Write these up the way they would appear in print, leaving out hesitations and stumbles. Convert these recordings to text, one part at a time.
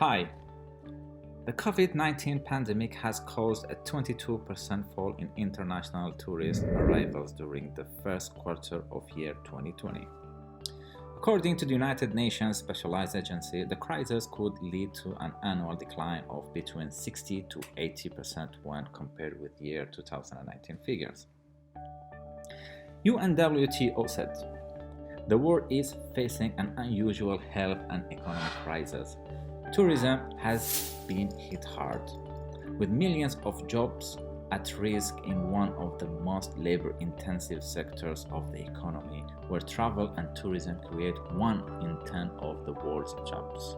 Hi. The COVID-19 pandemic has caused a 22% fall in international tourist arrivals during the first quarter of year 2020. According to the United Nations Specialized Agency, the crisis could lead to an annual decline of between 60 to 80% when compared with year 2019 figures. UNWTO said, "The world is facing an unusual health and economic crisis. Tourism has been hit hard, with millions of jobs at risk in one of the most labor-intensive sectors of the economy, where travel and tourism create 1 in 10 of the world's jobs."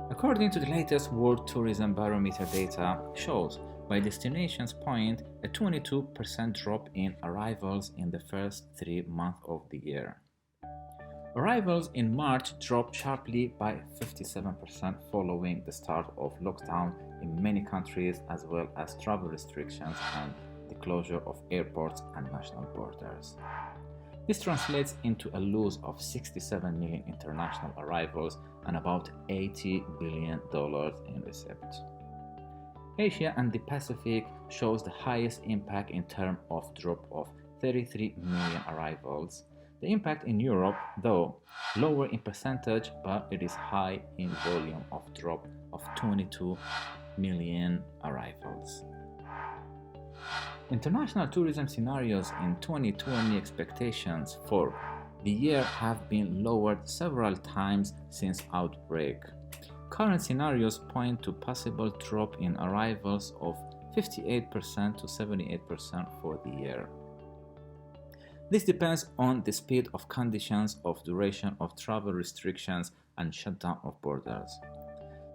According to the latest World Tourism Barometer data shows, by destinations point, a 22% drop in arrivals in the first 3 months of the year. Arrivals in March dropped sharply by 57% following the start of lockdown in many countries, as well as travel restrictions and the closure of airports and national borders. This translates into a loss of 67 million international arrivals and about $80 billion in receipts. Asia and the Pacific shows the highest impact in terms of drop of 33 million arrivals. The impact in Europe, though, lower in percentage, but it is high in volume of drop of 22 million arrivals. International tourism scenarios in 2020 expectations for the year have been lowered several times since outbreak. Current scenarios point to possible drop in arrivals of 58% to 78% for the year. This depends on the speed of conditions of duration of travel restrictions and shutdown of borders.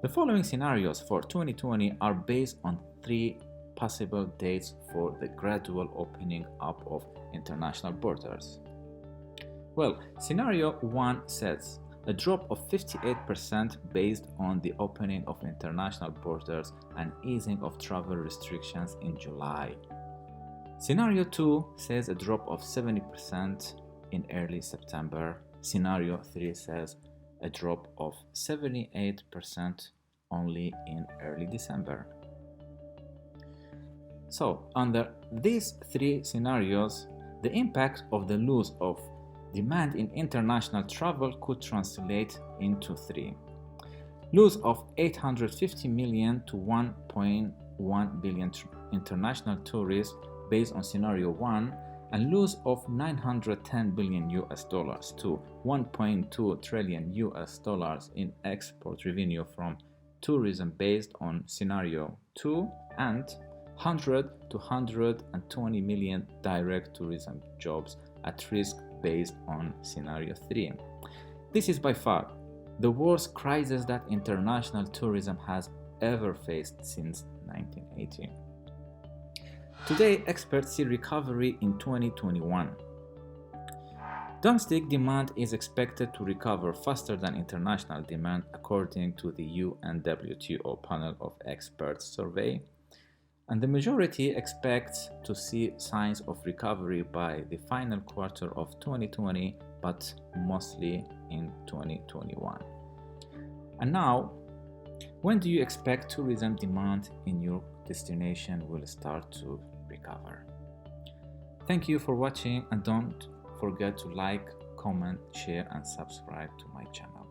The following scenarios for 2020 are based on 3 possible dates for the gradual opening up of international borders. Well, scenario 1 says a drop of 58% based on the opening of international borders and easing of travel restrictions in July. Scenario 2 says a drop of 70% in early September. Scenario 3 says a drop of 78% only in early December. So, under these 3 scenarios, the impact of the loss of demand in international travel could translate into 3. Loss of 850 million to 1.1 billion international tourists based on scenario 1, and loss of 910 billion US dollars to 1.2 trillion US dollars in export revenue from tourism based on scenario 2, and 100 to 120 million direct tourism jobs at risk based on scenario 3. This is by far the worst crisis that international tourism has ever faced since 1980. Today, experts see recovery in 2021. Domestic demand is expected to recover faster than international demand, according to the UNWTO panel of experts survey, and the majority expects to see signs of recovery by the final quarter of 2020, but mostly in 2021. And now, when do you expect tourism demand in your destination will start to recover? Thank you for watching, and don't forget to like, comment, share and subscribe to my channel.